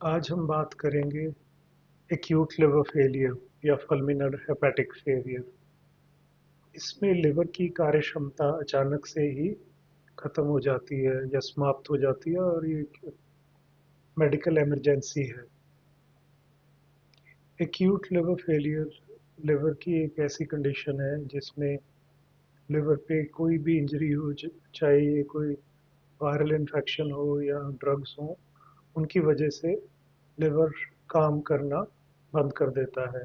आज हम बात करेंगे एक्यूट लिवर फेलियर या फल्मिनल हेपेटिक फेलियर। इसमें लिवर की कार्यक्षमता अचानक से ही खत्म हो जाती है या समाप्त हो जाती है और ये मेडिकल इमरजेंसी है। एक्यूट लिवर फेलियर लिवर की एक ऐसी कंडीशन है जिसमें लिवर पे कोई भी इंजरी हो, चाहे ये कोई वायरल इन्फेक्शन हो या ड्रग्स हो, उनकी वजह से लिवर काम करना बंद कर देता है।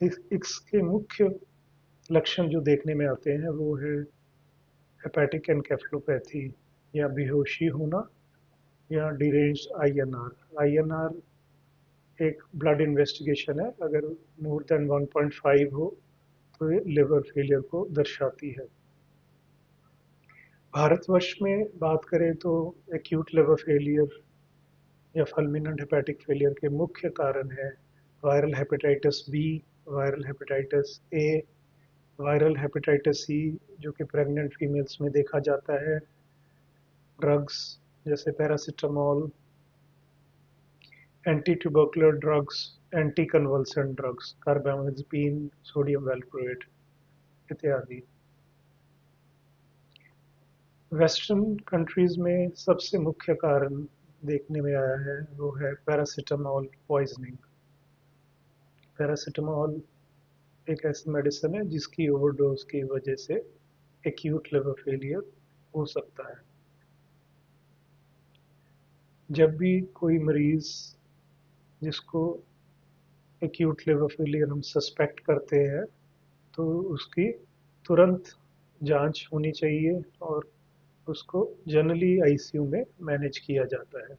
इसके मुख्य लक्षण जो देखने में आते हैं वो है हेपेटिक एनकेफेलोपैथी या बेहोशी होना या डिरेंज्ड आईएनआर। आईएनआर एक ब्लड इन्वेस्टिगेशन है, अगर मोर देन 1.5 हो तो ये लिवर फेलियर को दर्शाती है। भारतवर्ष में बात करें तो एक्यूट लिवर फेलियर या फल्मिनल हेपेटिक फेलियर के मुख्य कारण है viral hepatitis B, viral hepatitis A, viral hepatitis C जो कि प्रेग्नेंट फीमेल्स में देखा जाता है, ड्रग्स जैसे paracetamol, anti tubercular drugs, anti convulsant drugs, carbamazepine, sodium valproate इत्यादि। वेस्टर्न कंट्रीज में सबसे मुख्य कारण देखने में आया है वो है पैरासीटामोल पॉइजनिंग। पैरासीटामोल एक ऐसी मेडिसिन है जिसकी ओवरडोज की वजह से एक्यूट लिवर फेलियर हो सकता है। जब भी कोई मरीज जिसको एक्यूट लिवर फेलियर हम सस्पेक्ट करते हैं तो उसकी तुरंत जांच होनी चाहिए और उसको जनरली आईसीयू में मैनेज किया जाता है।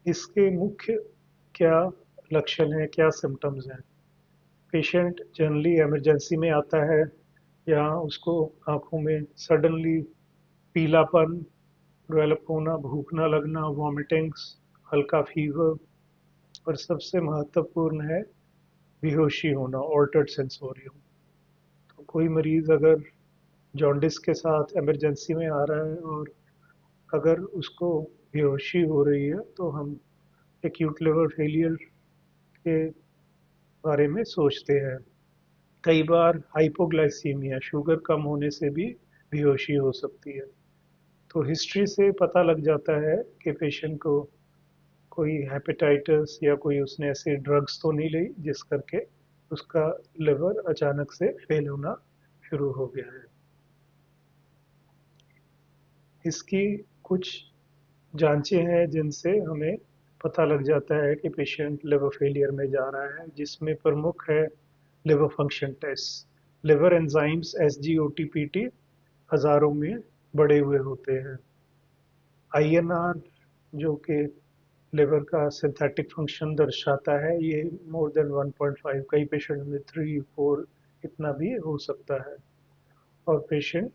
इसके मुख्य क्या लक्षण हैं, क्या सिम्टम्स हैं? पेशेंट जनरली इमरजेंसी में आता है या उसको आंखों में सडनली पीलापन डेवलप होना, भूख न लगना, वॉमिटिंग्स, हल्का फीवर और सबसे महत्वपूर्ण है बेहोशी होना, ऑल्टर्ड सेंसोरियम। तो कोई मरीज अगर जॉन्डिस के साथ इमरजेंसी में आ रहा है और अगर उसको बेहोशी हो रही है तो हम एक्यूट लिवर फेलियर के बारे में सोचते हैं। कई बार हाइपोग्लाइसीमिया, शुगर कम होने से भी बेहोशी हो सकती है। तो हिस्ट्री से पता लग जाता है कि पेशेंट को कोई हेपेटाइटिस या कोई उसने ऐसे ड्रग्स तो नहीं ली जिस करके उसका लिवर अचानक से फेल होना शुरू हो गया है। इसकी कुछ जांचें हैं जिनसे हमें पता लग जाता है कि पेशेंट लिवर फेलियर में जा रहा है, जिसमें प्रमुख है liver function test. Liver enzymes SGOT PT हजारों में बढ़े हुए होते हैं। आईएनआर जो कि लिवर का सिंथेटिक फंक्शन दर्शाता है, ये मोर देन 1.5, कई पेशेंट में 3, 4 इतना भी हो सकता है और पेशेंट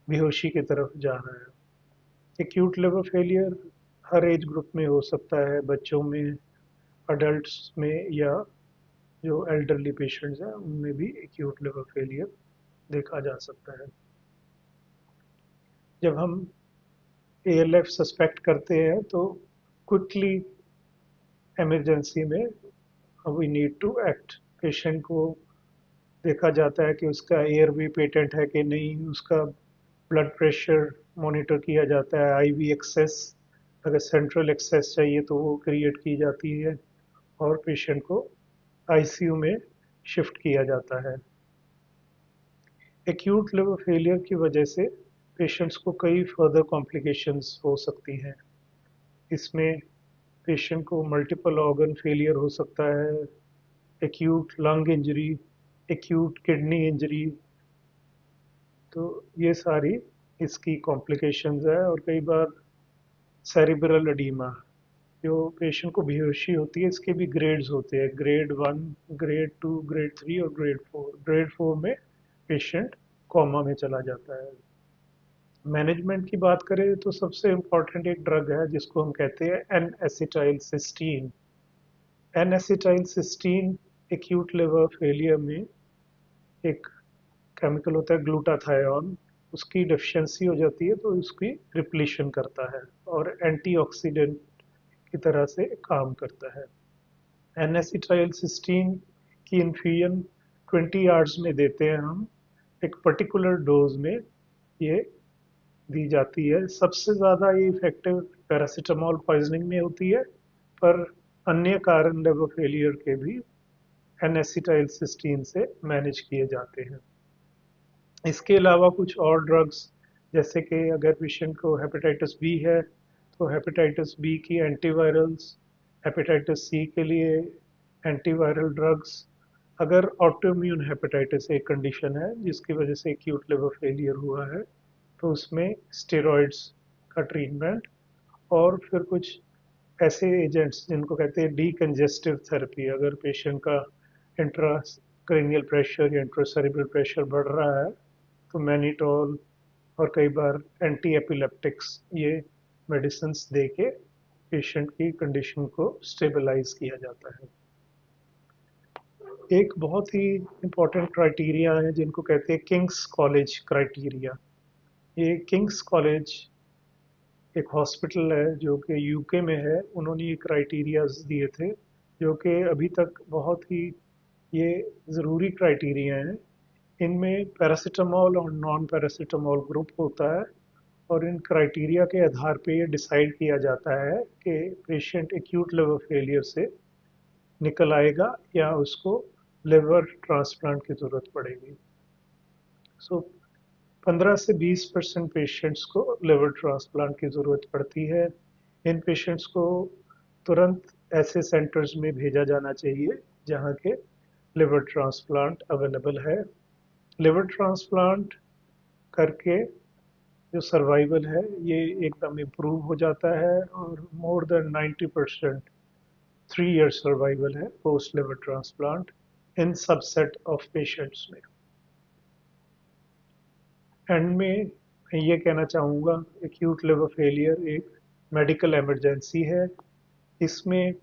बेहोशी की तरफ जा रहा है। एक्यूट लिवर फेलियर हर एज ग्रुप में हो सकता है, बच्चों में, अडल्ट्स में या जो एल्डरली पेशेंट्स हैं उनमें भी एक्यूट लिवर फेलियर देखा जा सकता है। जब हम एएलएफ सस्पेक्ट करते हैं तो क्विकली इमरजेंसी में we need to act. Patient को देखा जाता है कि उसका एयर भी पेटेंट है कि नहीं, उसका ब्लड प्रेशर मॉनिटर किया जाता है, आईवी एक्सेस, अगर सेंट्रल एक्सेस चाहिए तो वो क्रिएट की जाती है और पेशेंट को आईसीयू में शिफ्ट किया जाता है। एक्यूट लिवर फेलियर की वजह से पेशेंट्स को कई फर्दर कॉम्प्लिकेशंस हो सकती हैं। इसमें पेशेंट को मल्टीपल ऑर्गन फेलियर हो सकता है, acute lung injury, acute kidney injury. तो ये सारी इसकी कॉम्प्लिकेशंस है और कई बार सेरिब्रल एडीमा, जो पेशेंट को बेहोशी होती है, इसके भी ग्रेड्स होते हैं, ग्रेड 1, ग्रेड 2, ग्रेड 3 और ग्रेड 4। ग्रेड 4 में पेशेंट कोमा में चला जाता है। मैनेजमेंट की बात करें तो सबसे इम्पॉर्टेंट एक ड्रग है जिसको हम कहते हैं N acetyl cysteine. N acetyl cysteine acute liver failure में एक केमिकल होता है ग्लूटाथायोन, उसकी डेफिशिएंसी हो जाती है तो उसकी रिप्लेशन करता है और एंटीऑक्सीडेंट की तरह से काम करता है। एन-एसिटाइलसिस्टीन की इन्फ्यूजन 20 आवर्स में देते हैं हम, एक पर्टिकुलर डोज में ये दी जाती है। सबसे ज़्यादा ये इफेक्टिव पैरासीटामोल पॉइजनिंग में होती है, पर अन्य कारण लिवर फेलियर के भी एन-एसिटाइलसिस्टीन से मैनेज किए जाते हैं। इसके अलावा कुछ और ड्रग्स, जैसे कि अगर पेशेंट को हेपेटाइटिस बी है तो हेपेटाइटिस बी की एंटीवायरल्स, हेपेटाइटिस सी के लिए एंटीवायरल ड्रग्स, अगर ऑटोइम्यून हेपेटाइटिस एक कंडीशन है जिसकी वजह से एक्यूट लिवर फेलियर हुआ है तो उसमें स्टेरॉइड्स का ट्रीटमेंट, और फिर कुछ ऐसे एजेंट्स जिनको कहते हैं डीकंजेस्टिव थेरेपी। अगर पेशेंट का इंट्राक्रेनियल प्रेशर या इंट्रासेरेब्रल प्रेशर बढ़ रहा है तो मैनिटोल और कई बार एंटी एपिलेप्टिक्स ये मेडिसिन्स दे के पेशेंट की कंडीशन को स्टेबलाइज किया जाता है। एक बहुत ही इम्पोर्टेंट क्राइटेरिया है जिनको कहते हैं किंग्स कॉलेज क्राइटेरिया। ये किंग्स कॉलेज एक हॉस्पिटल है जो कि यूके में है, उन्होंने ये क्राइटेरियाज दिए थे जो कि अभी तक बहुत ही ये ज़रूरी क्राइटेरिया हैं। इनमें पैरासीटामोल और नॉन पैरासीटामोल ग्रुप होता है और इन क्राइटेरिया के आधार पे ये डिसाइड किया जाता है कि पेशेंट एक्यूट लिवर फेलियर से निकल आएगा या उसको लिवर ट्रांसप्लांट की ज़रूरत पड़ेगी। सो 15 से 20% पेशेंट्स को लिवर ट्रांसप्लांट की ज़रूरत पड़ती है। इन पेशेंट्स को तुरंत ऐसे सेंटर्स में भेजा जाना चाहिए जहाँ के लिवर ट्रांसप्लांट अवेलेबल है। लिवर ट्रांसप्लांट करके जो सर्वाइवल है ये एकदम इम्प्रूव हो जाता है और मोर देन 90% 3 year सर्वाइवल है post liver transplant in subset of patients में। एंड में मैं ये कहना चाहूँगा, एक्यूट लिवर फेलियर एक मेडिकल इमरजेंसी है। इसमें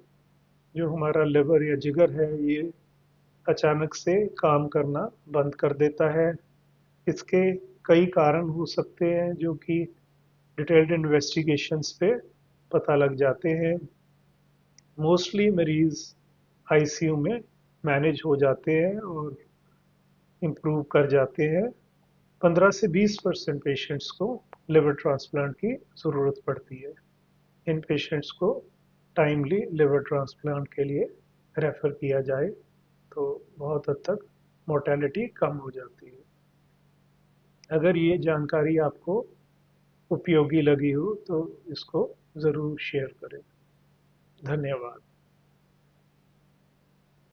जो हमारा लिवर या जिगर है ये अचानक से काम करना बंद कर देता है। इसके कई कारण हो सकते हैं जो कि डिटेल्ड इन्वेस्टिगेशंस पे पता लग जाते हैं। मोस्टली मरीज आईसीयू में मैनेज हो जाते हैं और इम्प्रूव कर जाते हैं। 15 से 20% पेशेंट्स को लिवर ट्रांसप्लांट की ज़रूरत पड़ती है। इन पेशेंट्स को टाइमली लिवर ट्रांसप्लांट के लिए रेफ़र किया जाए तो बहुत हद तक मोर्टेलिटी कम हो जाती है। अगर ये जानकारी आपको उपयोगी लगी हो तो इसको ज़रूर शेयर करें। धन्यवाद।